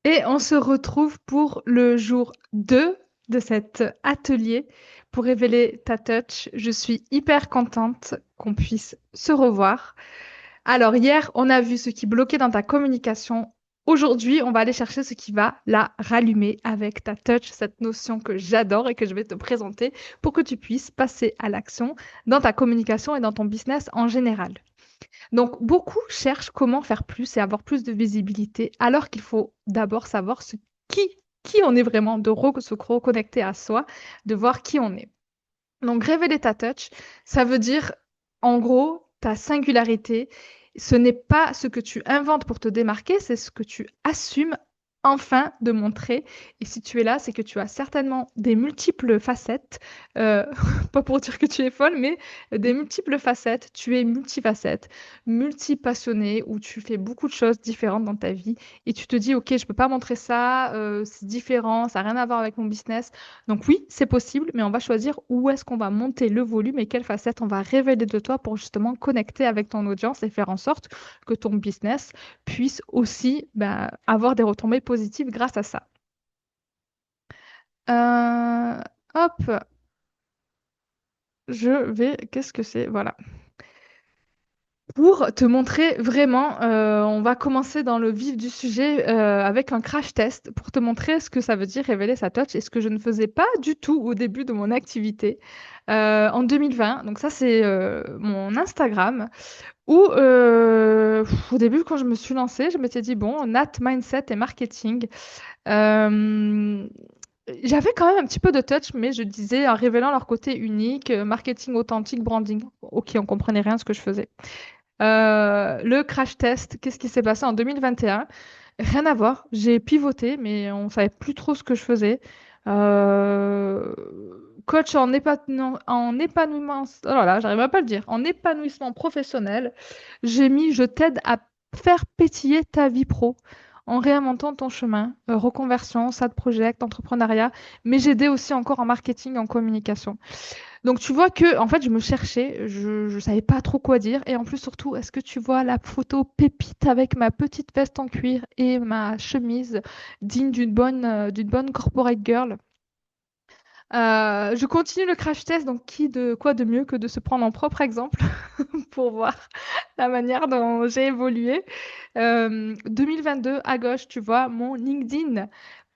Et on se retrouve pour le jour 2 de cet atelier pour révéler ta touch. Je suis hyper contente qu'on puisse se revoir. Alors hier, on a vu ce qui bloquait dans ta communication. Aujourd'hui, on va aller chercher ce qui va la rallumer avec ta touch, cette notion que j'adore et que je vais te présenter pour que tu puisses passer à l'action dans ta communication et dans ton business en général. Donc, beaucoup cherchent comment faire plus et avoir plus de visibilité, alors qu'il faut d'abord savoir qui on est vraiment, se reconnecter à soi, de voir qui on est. Donc, révéler ta touch, ça veut dire, en gros, ta singularité. Ce n'est pas ce que tu inventes pour te démarquer, c'est ce que tu assumes enfin de montrer. Et si tu es là, c'est que tu as certainement des multiples facettes. euh, pas pour dire que tu es folle, mais des multiples facettes. Tu es multifacette, multipassionné, où tu fais beaucoup de choses différentes dans ta vie. Et tu te dis, OK, je peux pas montrer ça, c'est différent, ça n'a rien à voir avec mon business. Donc oui, c'est possible, mais on va choisir où est-ce qu'on va monter le volume et quelles facettes on va révéler de toi pour justement connecter avec ton audience et faire en sorte que ton business puisse aussi avoir des retombées positives grâce à ça. Euh, hop, je vais... Qu'est-ce que c'est? Voilà. Pour te montrer vraiment, on va commencer dans le vif du sujet avec un crash test pour te montrer ce que ça veut dire révéler sa touch et ce que je ne faisais pas du tout au début de mon activité en 2020. Donc ça, c'est mon Instagram où au début, quand je me suis lancée, je m'étais dit, bon, Nat, mindset et marketing. Euh, J'avais quand même un petit peu de touch, mais je disais en révélant leur côté unique, marketing authentique, branding. Ok, on comprenait rien à ce que je faisais. Le crash test, qu'est-ce qui s'est passé en 2021? Rien à voir. J'ai pivoté, mais on savait plus trop ce que je faisais. Euh, Coach en épanouissement, oh là là, j'arrive même pas à le dire, en épanouissement professionnel, j'ai mis je t'aide à faire pétiller ta vie pro en réinventant ton chemin, reconversion, side project, entrepreneuriat, mais j'aidais aussi encore en marketing, en communication. Donc tu vois que en fait je me cherchais, je savais pas trop quoi dire et en plus surtout est-ce que tu vois la photo pépite avec ma petite veste en cuir et ma chemise digne d'une bonne corporate girl. Je continue le crash test, donc qui de quoi de mieux que de se prendre en propre exemple pour voir la manière dont j'ai évolué. 2022 à gauche, tu vois mon LinkedIn.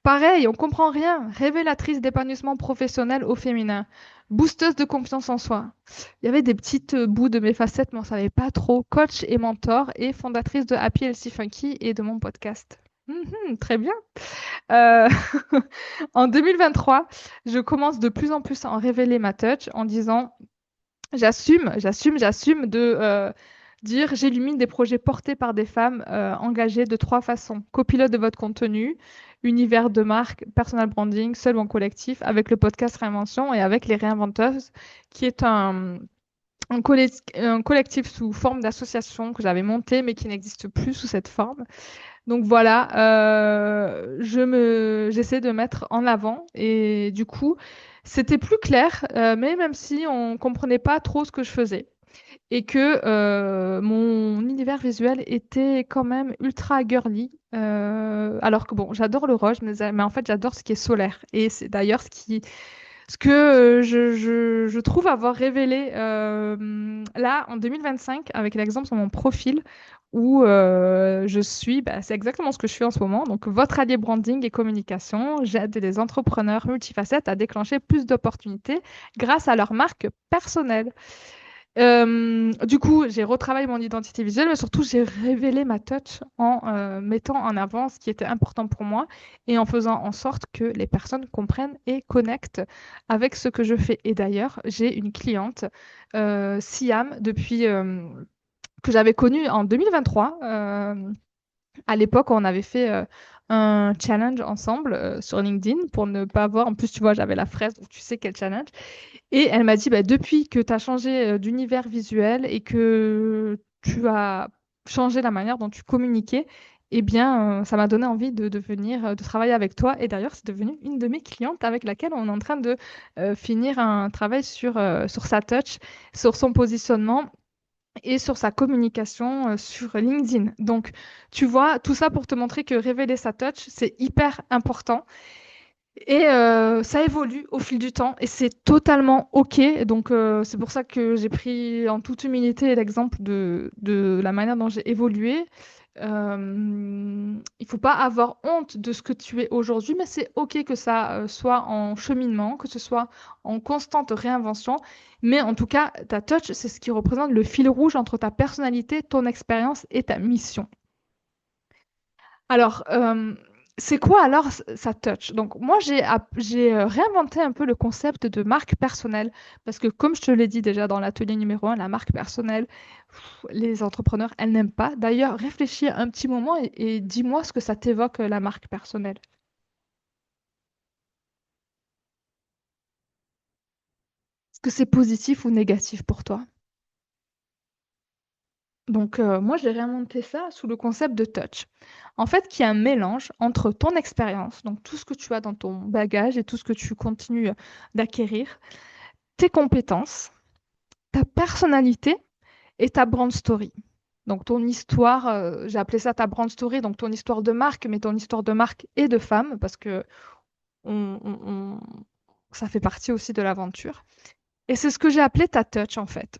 Pareil, on comprend rien. Révélatrice d'épanouissement professionnel au féminin. Boosteuse de confiance en soi. Il y avait des petites bouts de mes facettes, mais on ne savait pas trop. Coach et mentor et fondatrice de Happy Healthy Funky et de mon podcast. Très bien. Euh, En 2023, je commence de plus en plus à en révéler ma touch en disant j'assume de dire j'illumine des projets portés par des femmes engagées de trois façons. Copilote de votre contenu, univers de marque, personal branding, seul ou en collectif, avec le podcast Réinvention et avec les Réinventeuses, qui est un collectif sous forme d'association que j'avais monté mais qui n'existe plus sous cette forme. Donc voilà, j'essaie de mettre en avant et du coup, c'était plus clair, mais même si on comprenait pas trop ce que je faisais et que mon univers visuel était quand même ultra girly, alors que bon, j'adore le rose, mais en fait, j'adore ce qui est solaire et c'est d'ailleurs ce que je trouve avoir révélé là en 2025 avec l'exemple sur mon profil où je suis, c'est exactement ce que je suis en ce moment. Donc, votre allié branding et communication, j'aide les entrepreneurs multifacettes à déclencher plus d'opportunités grâce à leur marque personnelle. Du coup, j'ai retravaillé mon identité visuelle, mais surtout, j'ai révélé ma touch en mettant en avant ce qui était important pour moi et en faisant en sorte que les personnes comprennent et connectent avec ce que je fais. Et d'ailleurs, j'ai une cliente, Siam, que j'avais connue en 2023. À l'époque, on avait fait un challenge ensemble sur LinkedIn pour ne pas voir. En plus, tu vois, j'avais la fraise, donc tu sais quel challenge. Et elle m'a dit, bah, depuis que tu as changé d'univers visuel et que tu as changé la manière dont tu communiquais, eh bien, ça m'a donné envie de travailler avec toi. Et d'ailleurs, c'est devenu une de mes clientes avec laquelle on est en train de finir un travail sur sa touch, sur son positionnement et sur sa communication sur LinkedIn. Donc, tu vois, tout ça pour te montrer que révéler sa touch, c'est hyper important. Et ça évolue au fil du temps et c'est totalement OK. Donc, c'est pour ça que j'ai pris en toute humilité l'exemple de la manière dont j'ai évolué. Il faut pas avoir honte de ce que tu es aujourd'hui, mais c'est OK que ça soit en cheminement, que ce soit en constante réinvention. Mais en tout cas, ta touch, c'est ce qui représente le fil rouge entre ta personnalité, ton expérience et ta mission. Alors, c'est quoi alors sa touch? Donc, moi, j'ai réinventé un peu le concept de marque personnelle parce que, comme je te l'ai dit déjà dans l'atelier numéro 1, la marque personnelle, les entrepreneurs, elles n'aiment pas. D'ailleurs, réfléchis un petit moment et dis-moi ce que ça t'évoque, la marque personnelle. Est-ce que c'est positif ou négatif pour toi? Donc, moi, j'ai réinventé ça sous le concept de touch. En fait, qui est un mélange entre ton expérience, donc tout ce que tu as dans ton bagage et tout ce que tu continues d'acquérir, tes compétences, ta personnalité et ta brand story. Donc, ton histoire, j'ai appelé ça ta brand story, donc ton histoire de marque, mais ton histoire de marque et de femme, parce que on- on- on- ça fait partie aussi de l'aventure. Et c'est ce que j'ai appelé ta touch, en fait.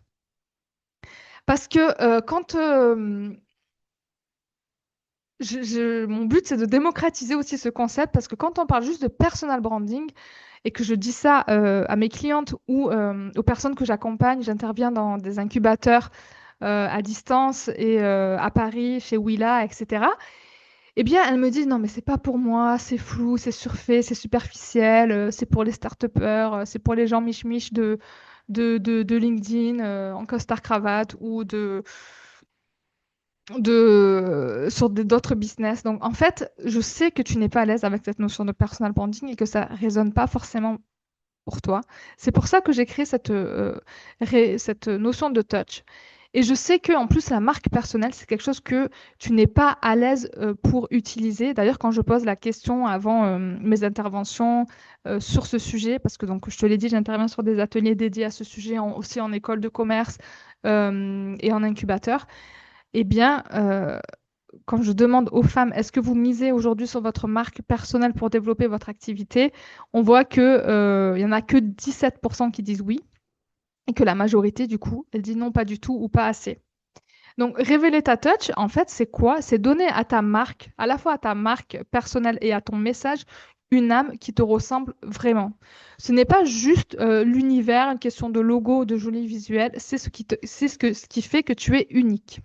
Parce que quand mon but, c'est de démocratiser aussi ce concept parce que quand on parle juste de personal branding et que je dis ça à mes clientes ou aux personnes que j'accompagne, j'interviens dans des incubateurs à distance et à Paris, chez Willa, etc. Eh bien, elles me disent non, mais c'est pas pour moi, c'est flou, c'est surfait, c'est superficiel, c'est pour les start-upers, c'est pour les gens mich-mich de LinkedIn en costard-cravate ou sur d'autres business. Donc, en fait, je sais que tu n'es pas à l'aise avec cette notion de personal branding et que ça résonne pas forcément pour toi. C'est pour ça que j'ai créé cette notion de touch. Et je sais que en plus, la marque personnelle, c'est quelque chose que tu n'es pas à l'aise pour utiliser. D'ailleurs, quand je pose la question avant mes interventions sur ce sujet, parce que donc, je te l'ai dit, j'interviens sur des ateliers dédiés à ce sujet, aussi en école de commerce et en incubateur, eh bien, quand je demande aux femmes, est-ce que vous misez aujourd'hui sur votre marque personnelle pour développer votre activité, on voit que, il y en a que 17% qui disent oui et que la majorité, du coup, elle dit non, pas du tout ou pas assez. Donc, révéler ta touch, en fait, c'est quoi? C'est donner à ta marque, à la fois à ta marque personnelle et à ton message, une âme qui te ressemble vraiment. Ce n'est pas juste l'univers, une question de logo, de joli visuel, c'est ce qui fait que tu es unique.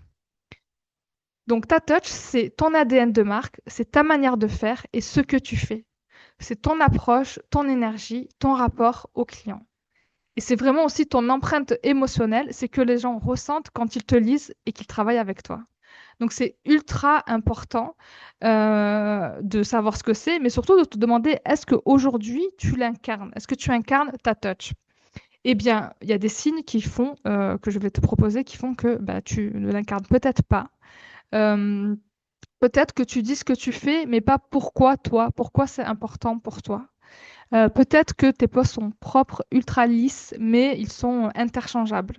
Donc ta touch, c'est ton ADN de marque, c'est ta manière de faire et ce que tu fais. C'est ton approche, ton énergie, ton rapport au client. Et c'est vraiment aussi ton empreinte émotionnelle, c'est que les gens ressentent quand ils te lisent et qu'ils travaillent avec toi. Donc c'est ultra important de savoir ce que c'est, mais surtout de te demander, est-ce qu'aujourd'hui tu l'incarnes? Est-ce que tu incarnes ta touch? Eh bien, il y a des signes qui font, que je vais te proposer, qui font que bah, tu ne l'incarnes peut-être pas. Euh, Peut-être que tu dis ce que tu fais, mais pas pourquoi toi, pourquoi c'est important pour toi. Peut-être que tes posts sont propres, ultra lisses, mais ils sont interchangeables.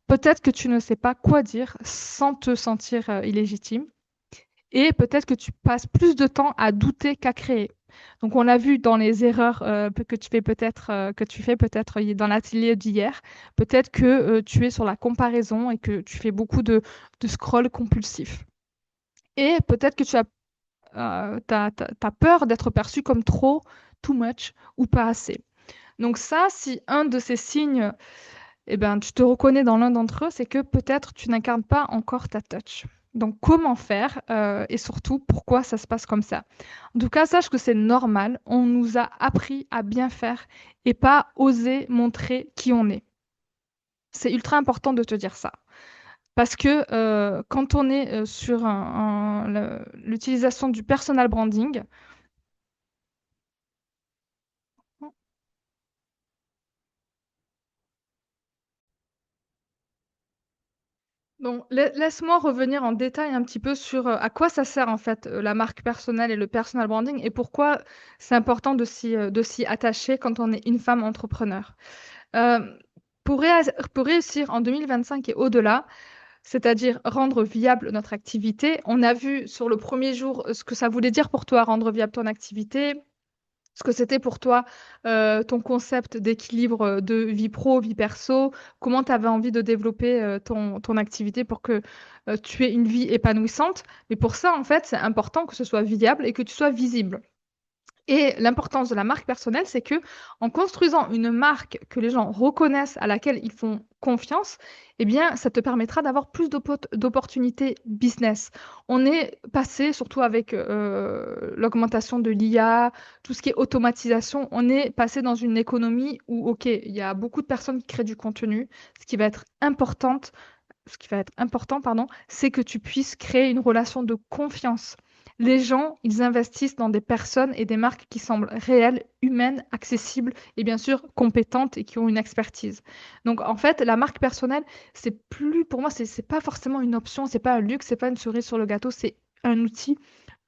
Peut-être que tu ne sais pas quoi dire sans te sentir illégitime. Et peut-être que tu passes plus de temps à douter qu'à créer. Donc, on l'a vu dans les erreurs que tu fais peut-être dans l'atelier d'hier. Peut-être que tu es sur la comparaison et que tu fais beaucoup de scroll compulsif. Et peut-être que tu as t'as peur d'être perçu comme trop, too much ou pas assez. Donc ça, si un de ces signes, eh ben, tu te reconnais dans l'un d'entre eux, c'est que peut-être tu n'incarnes pas encore ta touch. Donc comment faire et surtout pourquoi ça se passe comme ça. En tout cas, sache que c'est normal. On nous a appris à bien faire et pas oser montrer qui on est. C'est ultra important de te dire ça. Parce que quand on est sur l'utilisation du personal branding, donc, laisse-moi revenir en détail un petit peu sur à quoi ça sert en fait la marque personnelle et le personal branding et pourquoi c'est important de s'y attacher quand on est une femme entrepreneur. Euh, pour réussir en 2025 et au-delà, c'est-à-dire rendre viable notre activité. On a vu sur le premier jour ce que ça voulait dire pour toi, rendre viable ton activité, ce que c'était pour toi ton concept d'équilibre de vie pro, vie perso, comment tu avais envie de développer ton activité pour que tu aies une vie épanouissante. Mais pour ça, en fait, c'est important que ce soit viable et que tu sois visible. Et l'importance de la marque personnelle, c'est que en construisant une marque que les gens reconnaissent, à laquelle ils font confiance, eh bien, ça te permettra d'avoir plus d'opportunités business. On est passé, surtout avec l'augmentation de l'IA, tout ce qui est automatisation, on est passé dans une économie où, OK, il y a beaucoup de personnes qui créent du contenu. Ce qui va être ce qui va être important, pardon, c'est que tu puisses créer une relation de confiance. Les gens, ils investissent dans des personnes et des marques qui semblent réelles, humaines, accessibles et bien sûr compétentes et qui ont une expertise. Donc en fait, la marque personnelle, c'est plus pour moi, c'est pas forcément une option, c'est pas un luxe, c'est pas une cerise sur le gâteau, c'est un outil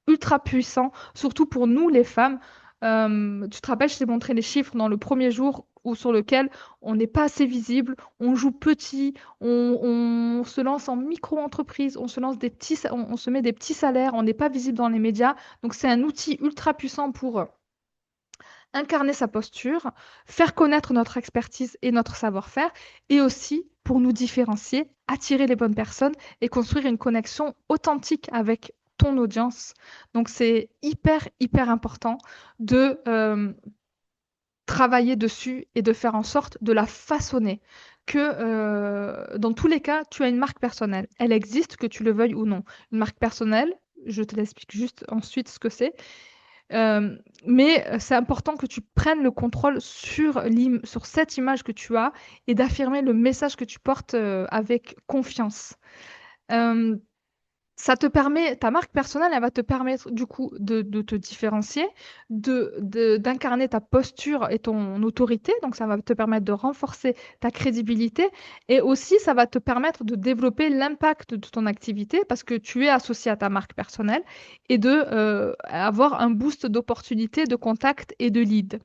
ultra puissant, surtout pour nous les femmes. Tu te rappelles, je t'ai montré les chiffres dans le premier jour où, sur lequel on n'est pas assez visible, on joue petit, on se lance en micro-entreprise, on se lance on se met des petits salaires, on n'est pas visible dans les médias. Donc c'est un outil ultra puissant pour incarner sa posture, faire connaître notre expertise et notre savoir-faire, et aussi pour nous différencier, attirer les bonnes personnes et construire une connexion authentique avec ton audience. Donc c'est hyper, hyper important de travailler dessus et de faire en sorte de la façonner. Que dans tous les cas, tu as une marque personnelle. Elle existe, que tu le veuilles ou non. Une marque personnelle, je te l'explique juste ensuite ce que c'est. Mais c'est important que tu prennes le contrôle sur cette image que tu as et d'affirmer le message que tu portes avec confiance. Euh, Ça te permet, ta marque personnelle, elle va te permettre du coup de te différencier, d'incarner ta posture et ton autorité. Donc, ça va te permettre de renforcer ta crédibilité et aussi ça va te permettre de développer l'impact de ton activité parce que tu es associé à ta marque personnelle et de avoir un boost d'opportunités, de contacts et de leads.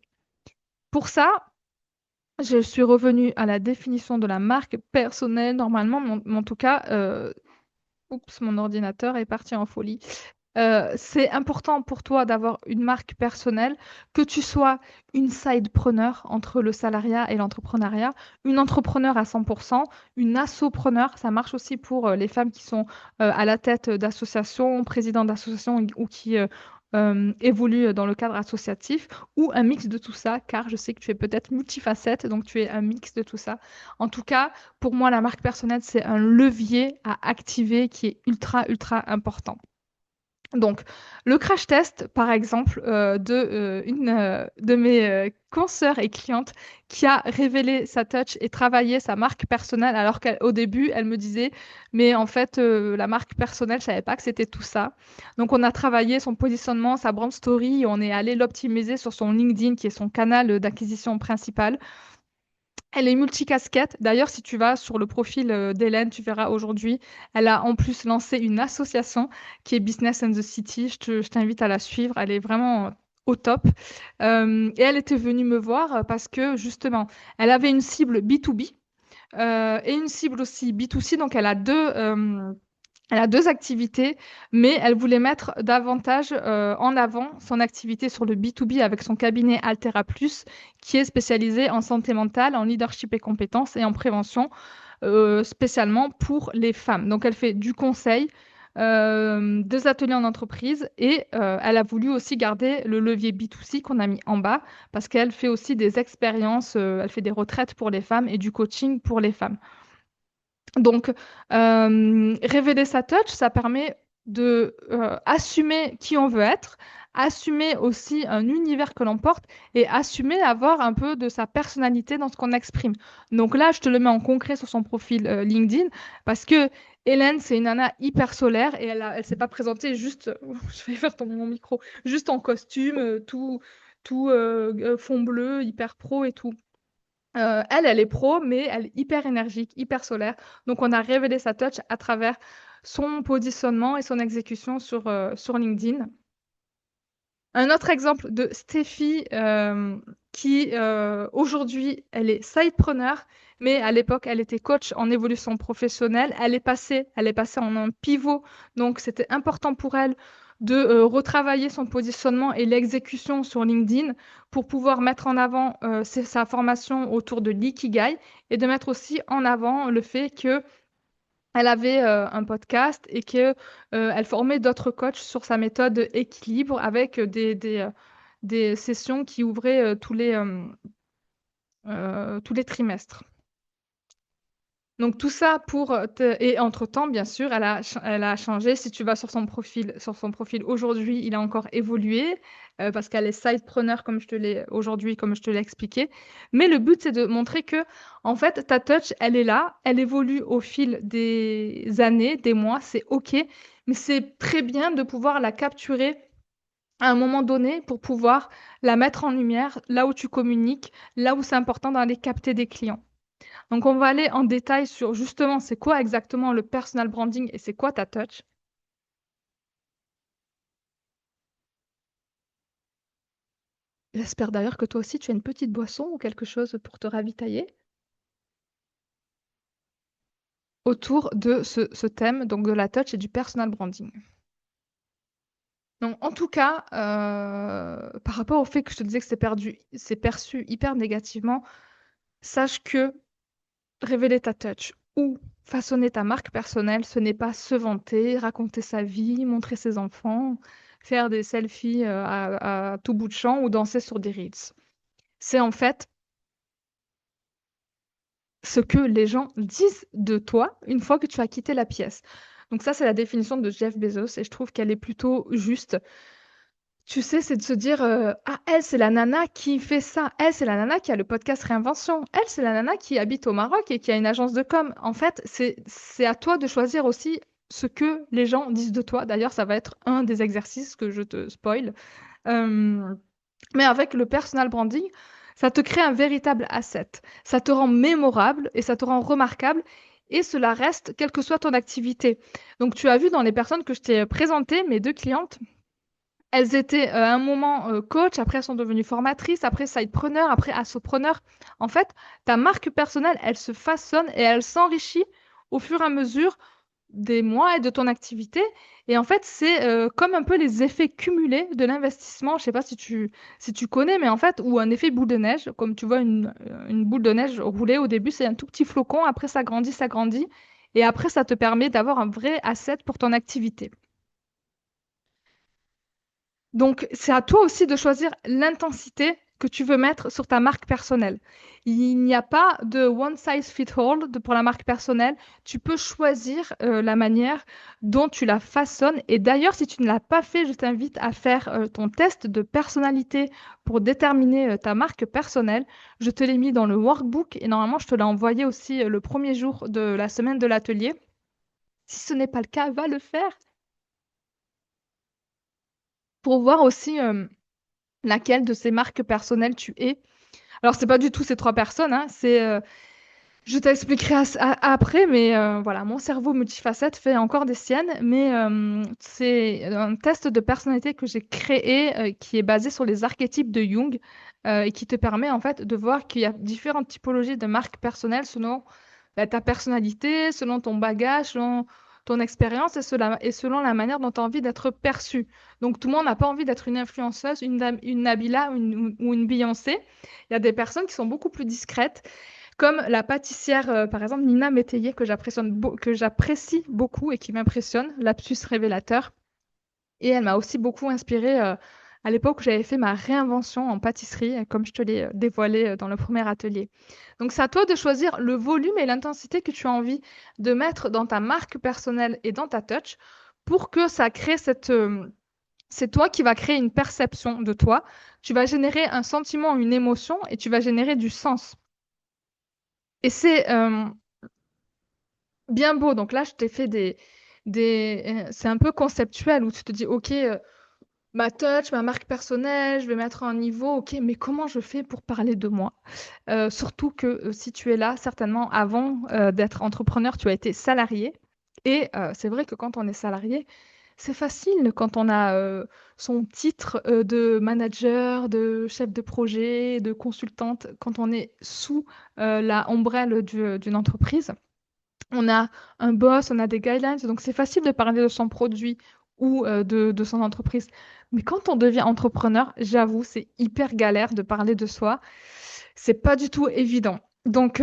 Pour ça, je suis revenue à la définition de la marque personnelle normalement, mais en tout cas, oups, mon ordinateur est parti en folie. C'est important pour toi d'avoir une marque personnelle, que tu sois une sidepreneur entre le salariat et l'entrepreneuriat, une entrepreneur à 100%, une assopreneur, ça marche aussi pour les femmes qui sont à la tête d'associations, présidents d'associations ou qui évoluent dans le cadre associatif, ou un mix de tout ça, car je sais que tu es peut-être multifacette, donc tu es un mix de tout ça. En tout cas, pour moi, la marque personnelle, c'est un levier à activer qui est ultra, ultra important. Donc, le crash test, par exemple, une de mes consoeurs et clientes qui a révélé sa touch et travaillé sa marque personnelle, alors qu'au début, elle me disait, mais en fait, la marque personnelle, je savais pas que c'était tout ça. Donc, on a travaillé son positionnement, sa brand story, et on est allé l'optimiser sur son LinkedIn, qui est son canal d'acquisition principal. Elle est multicasquette. D'ailleurs, si tu vas sur le profil d'Hélène, tu verras aujourd'hui, elle a en plus lancé une association qui est Business and the City. Je t'invite à la suivre. Elle est vraiment au top. Et elle était venue me voir parce que justement, elle avait une cible B2B et une cible aussi B2C. Donc, elle a deux activités, mais elle voulait mettre davantage en avant son activité sur le B2B avec son cabinet Altera Plus, qui est spécialisé en santé mentale, en leadership et compétences et en prévention, spécialement pour les femmes. Donc, elle fait du conseil, des ateliers en entreprise et elle a voulu aussi garder le levier B2C qu'on a mis en bas parce qu'elle fait aussi des expériences, elle fait des retraites pour les femmes et du coaching pour les femmes. Donc, révéler sa touch, ça permet de assumer qui on veut être, assumer aussi un univers que l'on porte et assumer avoir un peu de sa personnalité dans ce qu'on exprime. Donc là, je te le mets en concret sur son profil LinkedIn parce que Hélène, c'est une nana hyper solaire et elle s'est pas présentée juste, je vais faire tomber mon micro, juste en costume, tout fond bleu, hyper pro et tout. Elle est pro, mais elle est hyper énergique, hyper solaire. Donc, on a révélé sa touch à travers son positionnement et son exécution sur LinkedIn. Un autre exemple de Steffi, qui aujourd'hui, elle est sidepreneur, mais à l'époque, elle était coach en évolution professionnelle. Elle est passée en un pivot, donc c'était important pour elle de retravailler son positionnement et l'exécution sur LinkedIn pour pouvoir mettre en avant sa formation autour de l'ikigai et de mettre aussi en avant le fait que elle avait un podcast et que elle formait d'autres coachs sur sa méthode équilibre avec des sessions qui ouvraient tous les trimestres. Donc tout ça pour et entre-temps, bien sûr, elle a changé. Si tu vas sur son profil aujourd'hui, il a encore évolué parce qu'elle est sidepreneur comme je te l'ai expliqué. Mais le but, c'est de montrer que en fait, ta touch, elle est là, elle évolue au fil des années, des mois, c'est OK, mais c'est très bien de pouvoir la capturer à un moment donné pour pouvoir la mettre en lumière là où tu communiques, là où c'est important d'aller capter des clients. Donc, on va aller en détail sur justement c'est quoi exactement le personal branding et c'est quoi ta touch. J'espère d'ailleurs que toi aussi tu as une petite boisson ou quelque chose pour te ravitailler autour de ce thème, donc de la touch et du personal branding. Donc, en tout cas, par rapport au fait que je te disais que c'est perçu hyper négativement, sache que révéler ta touch ou façonner ta marque personnelle, ce n'est pas se vanter, raconter sa vie, montrer ses enfants, faire des selfies à tout bout de champ ou danser sur des reels. C'est en fait ce que les gens disent de toi une fois que tu as quitté la pièce. Donc ça, c'est la définition de Jeff Bezos et je trouve qu'elle est plutôt juste. Tu sais, c'est de se dire, ah, elle, c'est la nana qui fait ça. Elle, c'est la nana qui a le podcast Réinvention. Elle, c'est la nana qui habite au Maroc et qui a une agence de com. En fait, c'est à toi de choisir aussi ce que les gens disent de toi. D'ailleurs, ça va être un des exercices que je te spoil. Euh, mais avec le personal branding, ça te crée un véritable asset. Ça te rend mémorable et ça te rend remarquable. Et cela reste, quelle que soit ton activité. Donc, tu as vu dans les personnes que je t'ai présentées, mes deux clientes, elles étaient à un moment coach, après elles sont devenues formatrices, après sidepreneur, après assopreneur. En fait, ta marque personnelle, elle se façonne et elle s'enrichit au fur et à mesure des mois et de ton activité. Et en fait, c'est comme un peu les effets cumulés de l'investissement. Je ne sais pas si tu connais, mais en fait, ou un effet boule de neige, comme tu vois une boule de neige rouler au début, c'est un tout petit flocon, après ça grandit, ça grandit. Et après, ça te permet d'avoir un vrai asset pour ton activité. Donc, c'est à toi aussi de choisir l'intensité que tu veux mettre sur ta marque personnelle. Il n'y a pas de one size fit all pour la marque personnelle. Tu peux choisir la manière dont tu la façonnes. Et d'ailleurs, si tu ne l'as pas fait, je t'invite à faire ton test de personnalité pour déterminer ta marque personnelle. Je te l'ai mis dans le workbook et normalement, je te l'ai envoyé aussi le premier jour de la semaine de l'atelier. Si ce n'est pas le cas, va le faire pour voir aussi laquelle de ces marques personnelles tu es. Alors, c'est pas du tout ces trois personnes, hein, je t'expliquerai après, mais voilà, mon cerveau multifacette fait encore des siennes, mais c'est un test de personnalité que j'ai créé qui est basé sur les archétypes de Jung et qui te permet en fait de voir qu'il y a différentes typologies de marques personnelles selon ta personnalité, selon ton bagage, selon ton expérience et selon la manière dont tu as envie d'être perçu. Donc, tout le monde n'a pas envie d'être une influenceuse, une Nabila ou une Beyoncé. Il y a des personnes qui sont beaucoup plus discrètes, comme la pâtissière, par exemple, Nina Métayer, que j'apprécie beaucoup et qui m'impressionne, lapsus révélateur. Et elle m'a aussi beaucoup inspirée à l'époque où j'avais fait ma réinvention en pâtisserie, comme je te l'ai dévoilé dans le premier atelier. Donc, c'est à toi de choisir le volume et l'intensité que tu as envie de mettre dans ta marque personnelle et dans ta touch pour que ça crée c'est toi qui vas créer une perception de toi. Tu vas générer un sentiment, une émotion et tu vas générer du sens. Et c'est bien beau. Donc là, je t'ai fait c'est un peu conceptuel où tu te dis, OK, ma touch, ma marque personnelle, je vais mettre un niveau, OK, mais comment je fais pour parler de moi? Surtout que si tu es là, certainement avant d'être entrepreneur, tu as été salarié. Et c'est vrai que quand on est salarié, C'est facile quand on a son titre de manager, de chef de projet, de consultante, quand on est sous la ombrelle d'une entreprise. On a un boss, on a des guidelines, donc c'est facile de parler de son produit ou de son entreprise. Mais quand on devient entrepreneur, j'avoue, c'est hyper galère de parler de soi. C'est pas du tout évident. Donc,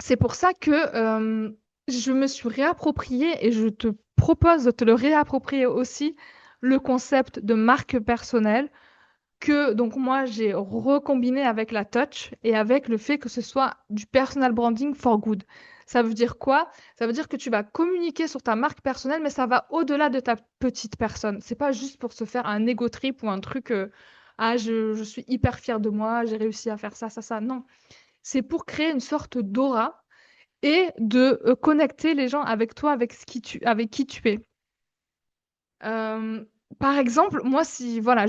c'est pour ça que je me suis réapproprié et je te propose de te le réapproprier aussi, le concept de marque personnelle que donc moi j'ai recombiné avec la touch et avec le fait que ce soit du personal branding for good. Ça veut dire quoi? Ça veut dire que tu vas communiquer sur ta marque personnelle, mais ça va au-delà de ta petite personne. C'est pas juste pour se faire un ego trip ou un truc ah je suis hyper fière de moi, j'ai réussi à faire ça, ça, ça. Non, c'est pour créer une sorte d'aura et de connecter les gens avec toi, avec qui tu es. Euh, Par exemple, moi, si, voilà,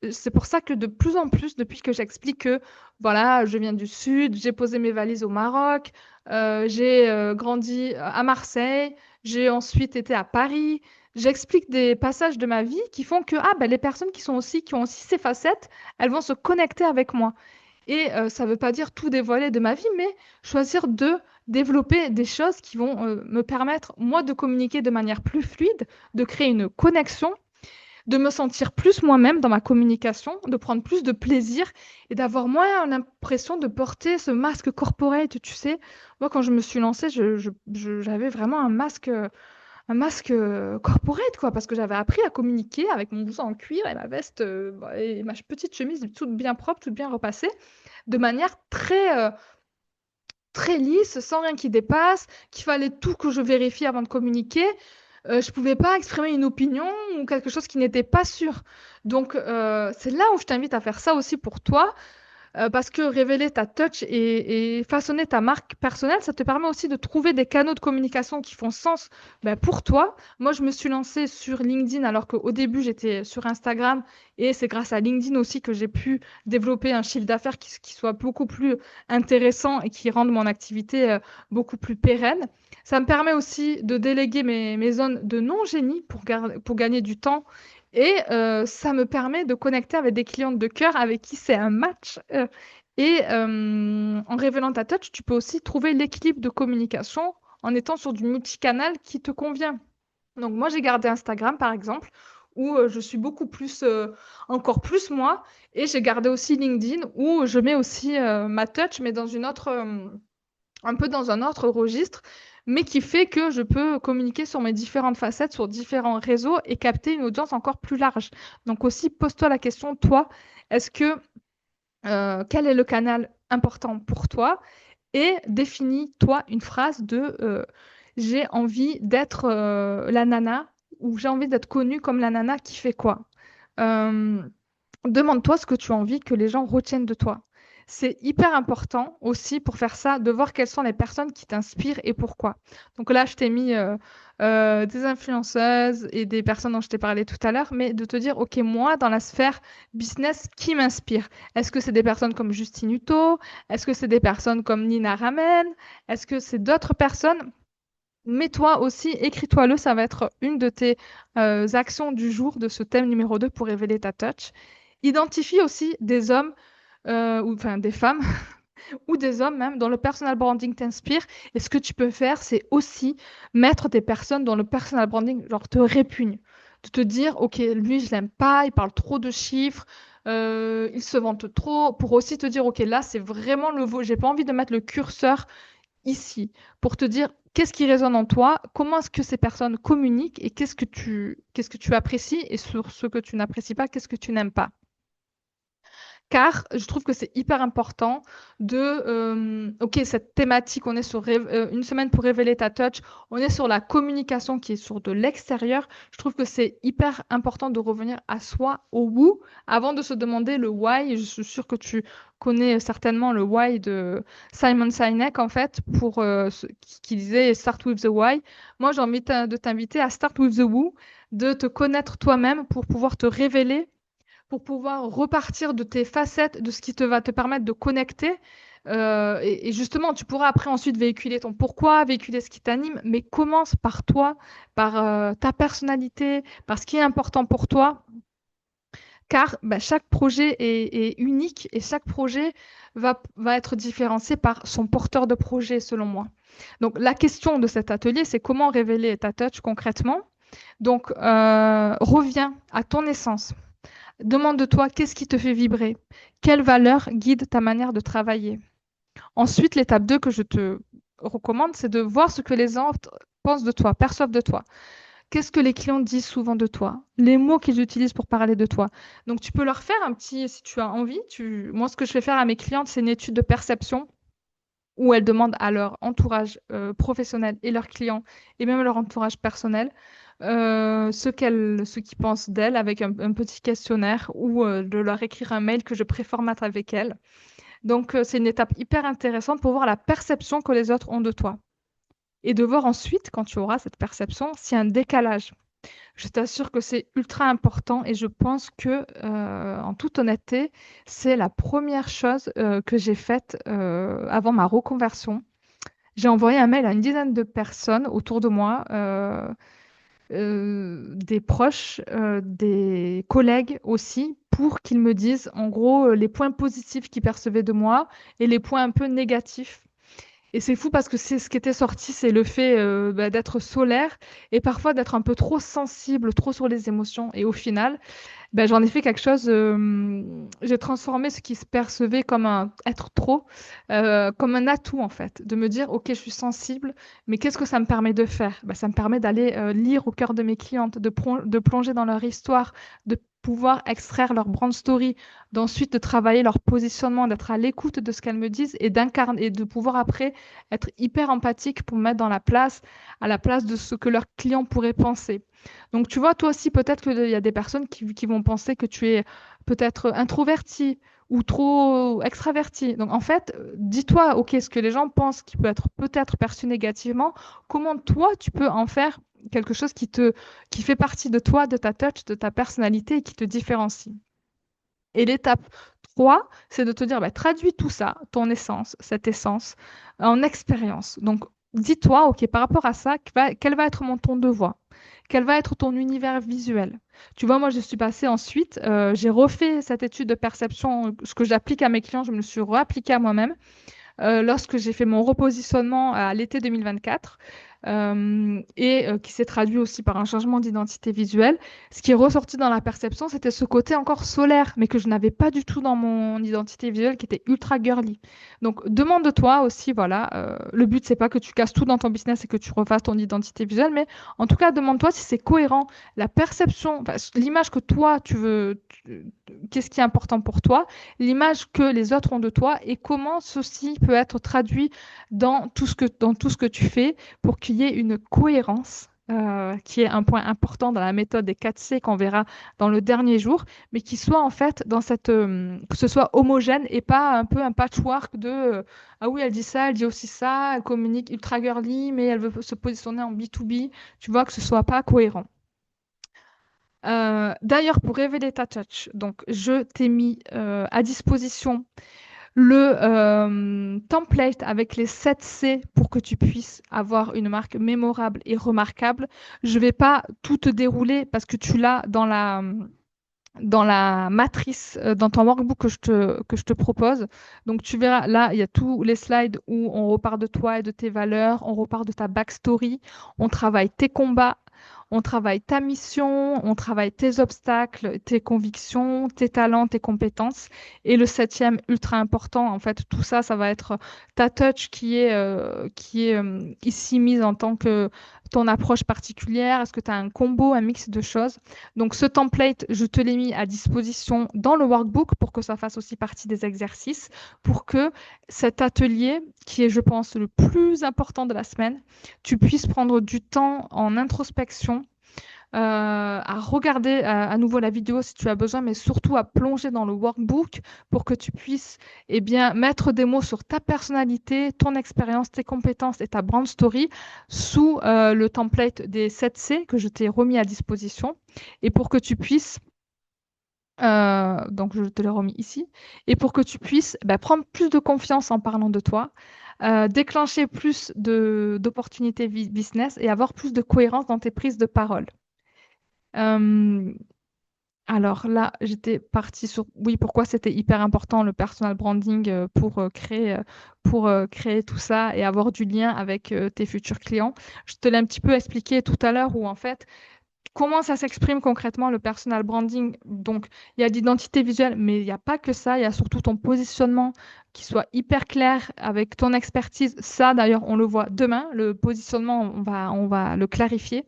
c'est pour ça que de plus en plus, depuis que j'explique que, voilà, je viens du Sud, j'ai posé mes valises au Maroc, j'ai grandi à Marseille, j'ai ensuite été à Paris, j'explique des passages de ma vie qui font que, ah, ben, les personnes qui ont aussi ces facettes, elles vont se connecter avec moi. Et ça ne veut pas dire tout dévoiler de ma vie, mais choisir de développer des choses qui vont me permettre, moi, de communiquer de manière plus fluide, de créer une connexion, de me sentir plus moi-même dans ma communication, de prendre plus de plaisir et d'avoir moins l'impression de porter ce masque corporate, tu sais. Moi, quand je me suis lancée, j'avais vraiment un masque corporate, quoi, parce que j'avais appris à communiquer avec mon blouson en cuir et ma veste et ma petite chemise toute bien propre, toute bien repassée de manière très lisse, sans rien qui dépasse, qu'il fallait tout que je vérifie avant de communiquer. Je pouvais pas exprimer une opinion ou quelque chose qui n'était pas sûr. Donc, c'est là où je t'invite à faire ça aussi pour toi. Parce que révéler ta touch et façonner ta marque personnelle, ça te permet aussi de trouver des canaux de communication qui font sens ben, pour toi. Moi, je me suis lancée sur LinkedIn alors qu'au début, j'étais sur Instagram et c'est grâce à LinkedIn aussi que j'ai pu développer un chiffre d'affaires qui soit beaucoup plus intéressant et qui rende mon activité beaucoup plus pérenne. Ça me permet aussi de déléguer mes zones de non-génie pour gagner du temps et ça me permet de connecter avec des clientes de cœur avec qui c'est un match. Et en révélant ta touch, tu peux aussi trouver l'équilibre de communication en étant sur du multicanal qui te convient. Donc moi, j'ai gardé Instagram, par exemple, où je suis beaucoup plus, encore plus moi. Et j'ai gardé aussi LinkedIn, où je mets aussi ma touch, mais dans une autre, un peu dans un autre registre, mais qui fait que je peux communiquer sur mes différentes facettes, sur différents réseaux et capter une audience encore plus large. Donc aussi, pose-toi la question, toi, est-ce que quel est le canal important pour toi? Et définis-toi une phrase de j'ai envie d'être la nana ou j'ai envie d'être connue comme la nana qui fait quoi? Euh, Demande-toi ce que tu as envie que les gens retiennent de toi. C'est hyper important aussi pour faire ça, de voir quelles sont les personnes qui t'inspirent et pourquoi. Donc là, je t'ai mis des influenceuses et des personnes dont je t'ai parlé tout à l'heure, mais de te dire, OK, moi, dans la sphère business, qui m'inspire? Est-ce que c'est des personnes comme Justine Hutto? Est-ce que c'est des personnes comme Nina Ramen? Est-ce que c'est d'autres personnes? Mets-toi aussi, écris-toi-le, ça va être une de tes actions du jour de ce thème numéro 2 pour révéler ta touch. Identifie aussi des hommes, ou enfin des femmes, ou des hommes même, dont le personal branding t'inspire. Et ce que tu peux faire, c'est aussi mettre des personnes dont le personal branding genre, te répugne. De te dire, OK, lui, je l'aime pas, il parle trop de chiffres, il se vante trop, pour aussi te dire, OK, là, c'est vraiment j'ai pas envie de mettre le curseur ici pour te dire qu'est-ce qui résonne en toi, comment est-ce que ces personnes communiquent et qu'est-ce que tu apprécies et sur ce que tu n'apprécies pas, qu'est-ce que tu n'aimes pas. Car je trouve que c'est hyper important de, OK, cette thématique, on est sur une semaine pour révéler ta touch, on est sur la communication qui est sur de l'extérieur. Je trouve que c'est hyper important de revenir à soi, au who, avant de se demander le why. Je suis sûre que tu connais certainement le why de Simon Sinek, en fait, qui disait Start with the why. Moi, j'ai envie de t'inviter à Start with the who, de te connaître toi-même pour pouvoir te révéler pour pouvoir repartir de tes facettes, de ce qui te va te permettre de connecter Et justement, tu pourras après ensuite véhiculer ton pourquoi, véhiculer ce qui t'anime, mais commence par toi, par ta personnalité, par ce qui est important pour toi, car bah, chaque projet est unique et chaque projet va être différencié par son porteur de projet, selon moi. Donc, la question de cet atelier, c'est comment révéler ta touch concrètement. Donc, reviens à ton essence. Demande-toi qu'est-ce qui te fait vibrer, quelle valeur guide ta manière de travailler. Ensuite, l'étape 2 que je te recommande, c'est de voir ce que les autres pensent de toi, perçoivent de toi. Qu'est-ce que les clients disent souvent de toi? Les mots qu'ils utilisent pour parler de toi. Donc, tu peux leur faire un petit, si tu as envie, moi, ce que je fais faire à mes clientes, c'est une étude de perception où elles demandent à leur entourage professionnel et leurs clients, et même leur entourage personnel, ce qu'ils pensent d'elles avec un petit questionnaire ou de leur écrire un mail que je préformate avec elles. Donc, c'est une étape hyper intéressante pour voir la perception que les autres ont de toi. Et de voir ensuite, quand tu auras cette perception, s'il y a un décalage. Je t'assure que c'est ultra important et je pense que, en toute honnêteté, c'est la première chose que j'ai faite avant ma reconversion. J'ai envoyé un mail à une dizaine de personnes autour de moi, des proches, des collègues aussi, pour qu'ils me disent en gros les points positifs qu'ils percevaient de moi et les points un peu négatifs. Et c'est fou parce que c'est ce qui était sorti, c'est le fait bah, d'être solaire et parfois d'être un peu trop sensible, trop sur les émotions. Et au final, ben, j'en ai fait quelque chose, j'ai transformé ce qui se percevait comme un être trop, comme un atout en fait, de me dire, ok, je suis sensible, mais qu'est-ce que ça me permet de faire? Ben, ça me permet d'aller lire au cœur de mes clientes, de plonger dans leur histoire, de pouvoir extraire leur brand story, d'ensuite de travailler leur positionnement, d'être à l'écoute de ce qu'elles me disent et d'incarner et de pouvoir après être hyper empathique pour me mettre dans la place, à la place de ce que leurs clients pourraient penser. Donc, tu vois, toi aussi, peut-être qu'il y a des personnes qui vont penser que tu es peut-être introverti ou trop extraverti. Donc, en fait, dis-toi, OK, ce que les gens pensent qui peut être peut-être perçu négativement, comment toi, tu peux en faire quelque chose qui fait partie de toi, de ta touch, de ta personnalité et qui te différencie. Et l'étape 3, c'est de te dire, bah, traduis tout ça, ton essence, cette essence, en expérience. Donc, dis-toi, OK, par rapport à ça, quel va être mon ton de voix? Quel va être ton univers visuel? Tu vois, moi, je suis passée ensuite, j'ai refait cette étude de perception, ce que j'applique à mes clients, je me le suis réappliqué à moi-même lorsque j'ai fait mon repositionnement à l'été 2024 qui s'est traduit aussi par un changement d'identité visuelle. Ce qui est ressorti dans la perception, c'était ce côté encore solaire, mais que je n'avais pas du tout dans mon identité visuelle, qui était ultra girly. Donc, demande-toi aussi, voilà, le but, c'est pas que tu casses tout dans ton business et que tu refasses ton identité visuelle, mais en tout cas, demande-toi si c'est cohérent. La perception, enfin, l'image que toi, tu veux, qu'est-ce qui est important pour toi, l'image que les autres ont de toi et comment ceci peut être traduit dans tout ce que tu fais pour qu'il y ait une cohérence. Qui est un point important dans la méthode des 4C qu'on verra dans le dernier jour, mais qui soit en fait dans que ce soit homogène et pas un peu un patchwork de ah oui, elle dit ça, elle dit aussi ça, elle communique ultra girly, mais elle veut se positionner en B2B, tu vois, que ce soit pas cohérent. D'ailleurs, pour révéler ta touch, donc je t'ai mis à disposition le template avec les 7 C pour que tu puisses avoir une marque mémorable et remarquable. Je ne vais pas tout te dérouler parce que tu l'as dans la matrice, dans ton workbook que je te propose. Donc tu verras, là, il y a tous les slides où on repart de toi et de tes valeurs, on repart de ta backstory, on travaille tes combats, on travaille ta mission, on travaille tes obstacles, tes convictions, tes talents, tes compétences. Et le septième, ultra important, en fait, tout ça, ça va être ta touch qui est ici mise en tant que ton approche particulière. Est-ce que tu as un combo, un mix de choses? Donc, ce template, je te l'ai mis à disposition dans le workbook pour que ça fasse aussi partie des exercices, pour que cet atelier, qui est, je pense, le plus important de la semaine, tu puisses prendre du temps en introspection, à regarder à nouveau la vidéo si tu as besoin, mais surtout à plonger dans le workbook pour que tu puisses eh bien, mettre des mots sur ta personnalité, ton expérience, tes compétences et ta brand story sous le template des 7C que je t'ai remis à disposition et pour que tu puisses Donc, je te l'ai remis ici. Et pour que tu puisses prendre plus de confiance en parlant de toi, déclencher plus d'opportunités business et avoir plus de cohérence dans tes prises de parole. Euh, alors là, j'étais partie sur oui, pourquoi c'était hyper important le personal branding pour créer tout ça et avoir du lien avec tes futurs clients. Je te l'ai un petit peu expliqué tout à l'heure où en fait comment ça s'exprime concrètement le personal branding? Donc, il y a l'identité visuelle, mais il n'y a pas que ça. Il y a surtout ton positionnement qui soit hyper clair avec ton expertise. Ça, d'ailleurs, on le voit demain. Le positionnement, on va le clarifier.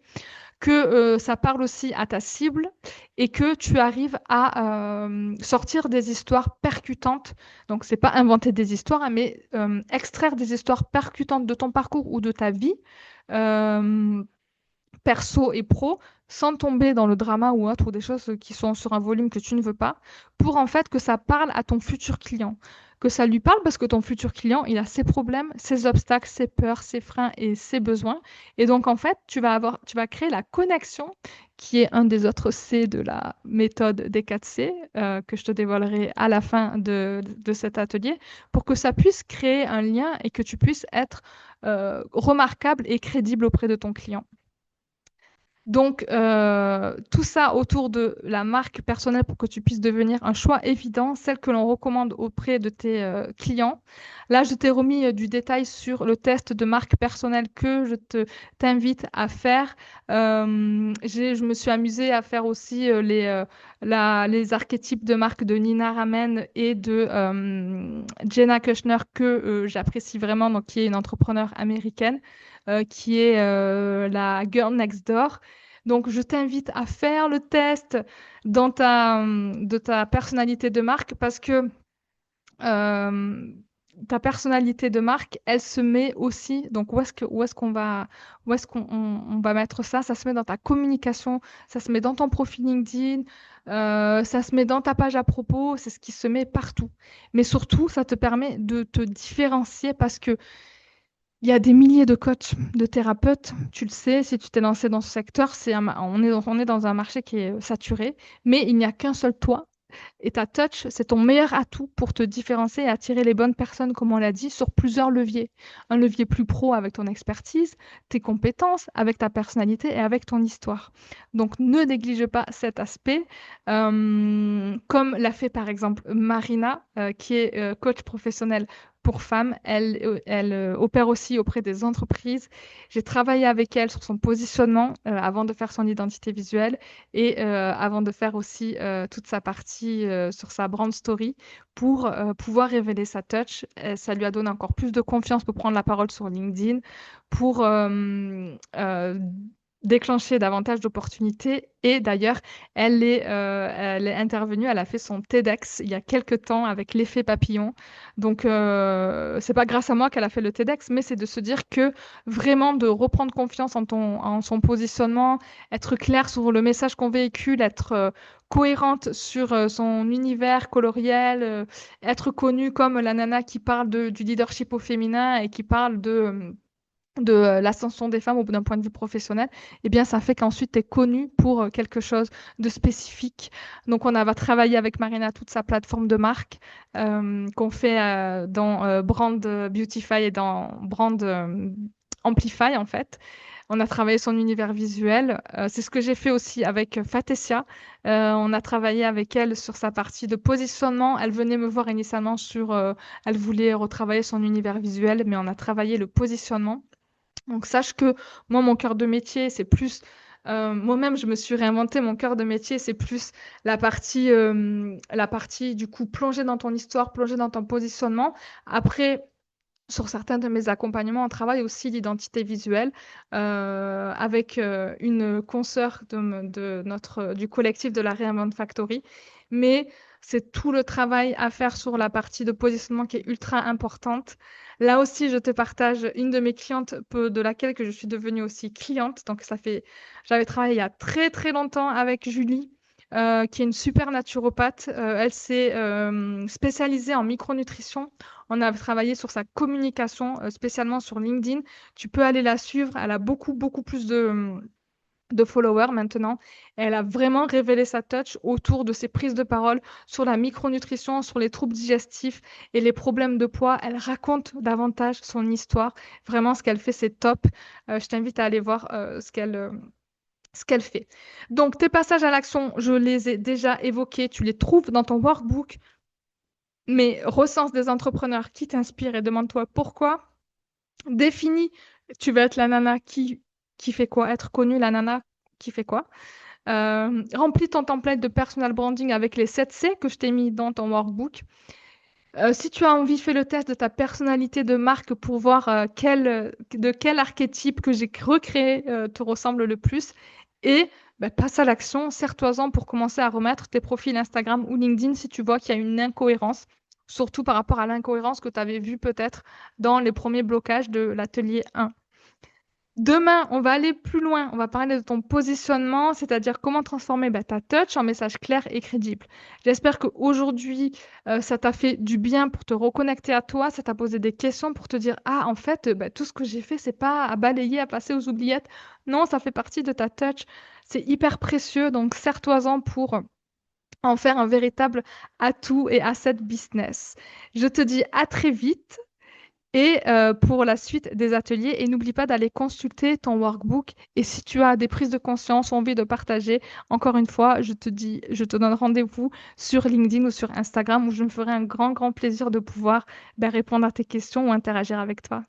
Que ça parle aussi à ta cible et que tu arrives à sortir des histoires percutantes. Donc, c'est pas inventer des histoires, hein, mais extraire des histoires percutantes de ton parcours ou de ta vie. Euh, Perso et pro sans tomber dans le drama ou autre ou des choses qui sont sur un volume que tu ne veux pas pour en fait que ça parle à ton futur client. Que ça lui parle parce que ton futur client, il a ses problèmes, ses obstacles, ses peurs, ses freins et ses besoins. Et donc, en fait, tu vas créer la connexion qui est un des autres C de la méthode des 4 C que je te dévoilerai à la fin de cet atelier pour que ça puisse créer un lien et que tu puisses être remarquable et crédible auprès de ton client. Donc, tout ça autour de la marque personnelle pour que tu puisses devenir un choix évident, celle que l'on recommande auprès de tes clients. Là, je t'ai remis du détail sur le test de marque personnelle que t'invite à faire. Je me suis amusée à faire aussi les archétypes de marque de Nina Ramen et de Jenna Kushner que j'apprécie vraiment, donc qui est une entrepreneure américaine qui est la Girl Next Door. Donc, je t'invite à faire le test de ta personnalité de marque parce que euh, ta personnalité de marque, elle se met aussi. Donc, où est-ce on va mettre ça? Ça se met dans ta communication, ça se met dans ton profil LinkedIn, ça se met dans ta page à propos, c'est ce qui se met partout. Mais surtout, ça te permet de te différencier parce que il y a des milliers de coachs, de thérapeutes. Tu le sais, si tu t'es lancé dans ce secteur, on est dans un marché qui est saturé, mais il n'y a qu'un seul toi. Et ta touch, c'est ton meilleur atout pour te différencier et attirer les bonnes personnes, comme on l'a dit, sur plusieurs leviers. Un levier plus pro avec ton expertise, tes compétences, avec ta personnalité et avec ton histoire. Donc, ne néglige pas cet aspect, comme l'a fait par exemple Marina, qui est coach professionnel pour femmes. Elle opère aussi auprès des entreprises. J'ai travaillé avec elle sur son positionnement avant de faire son identité visuelle et avant de faire aussi toute sa partie sur sa brand story pour pouvoir révéler sa touch. Ça lui a donné encore plus de confiance pour prendre la parole sur LinkedIn, pour déclencher davantage d'opportunités. Et d'ailleurs, elle est intervenue, elle a fait son TEDx il y a quelques temps avec l'effet papillon. Donc, c'est pas grâce à moi qu'elle a fait le TEDx, mais c'est de se dire que vraiment de reprendre confiance en son positionnement, être clair sur le message qu'on véhicule, être cohérente sur son univers coloriel, être connue comme la nana qui parle du leadership au féminin et qui parle de l'ascension des femmes d'un point de vue professionnel, eh bien, ça fait qu'ensuite, tu es connu pour quelque chose de spécifique. Donc, va travailler avec Marina toute sa plateforme de marque qu'on fait dans Brand Beautify et dans Brand Amplify, en fait. On a travaillé son univers visuel. C'est ce que j'ai fait aussi avec Fatessia. On a travaillé avec elle sur sa partie de positionnement. Elle venait me voir initialement elle voulait retravailler son univers visuel, mais on a travaillé le positionnement. Donc, sache que moi, mon cœur de métier, c'est plus. Moi-même, je me suis réinventé. Mon cœur de métier, c'est plus la partie, du coup, plonger dans ton histoire, plonger dans ton positionnement. Après, sur certains de mes accompagnements, on travaille aussi l'identité visuelle avec une consoeur du collectif de la Reinvent Factory. Mais c'est tout le travail à faire sur la partie de positionnement qui est ultra importante. Là aussi, je te partage une de mes clientes de laquelle que je suis devenue aussi cliente. Donc, j'avais travaillé il y a très très longtemps avec Julie. Qui est une super naturopathe. Elle s'est spécialisée en micronutrition. On a travaillé sur sa communication, spécialement sur LinkedIn. Tu peux aller la suivre. Elle a beaucoup, beaucoup plus de followers maintenant. Elle a vraiment révélé sa touch autour de ses prises de parole sur la micronutrition, sur les troubles digestifs et les problèmes de poids. Elle raconte davantage son histoire. Vraiment, ce qu'elle fait, c'est top. Je t'invite à aller voir ce qu'elle fait. Donc, tes passages à l'action, je les ai déjà évoqués. Tu les trouves dans ton workbook, mais recense des entrepreneurs qui t'inspirent et demande-toi pourquoi. Définis, tu veux être la nana qui fait quoi, être connue, la nana qui fait quoi. Remplis ton template de personal branding avec les 7 C que je t'ai mis dans ton workbook. Si tu as envie, fais le test de ta personnalité de marque pour voir de quel archétype que j'ai recréé te ressemble le plus. Et bah, passe à l'action, serre-toi-en pour commencer à remettre tes profils Instagram ou LinkedIn si tu vois qu'il y a une incohérence, surtout par rapport à l'incohérence que tu avais vue peut-être dans les premiers blocages de l'atelier 1. Demain, on va aller plus loin. On va parler de ton positionnement, c'est-à-dire comment transformer ta touch en message clair et crédible. J'espère qu'aujourd'hui, ça t'a fait du bien pour te reconnecter à toi, ça t'a posé des questions pour te dire, ah, en fait, tout ce que j'ai fait, c'est pas à balayer, à passer aux oubliettes. Non, ça fait partie de ta touch. C'est hyper précieux, donc serre-toi-en pour en faire un véritable atout et asset business. Je te dis à très vite et pour la suite des ateliers. Et n'oublie pas d'aller consulter ton workbook. Et si tu as des prises de conscience ou envie de partager, encore une fois, je te donne rendez-vous sur LinkedIn ou sur Instagram où je me ferai un grand, grand plaisir de pouvoir répondre à tes questions ou interagir avec toi.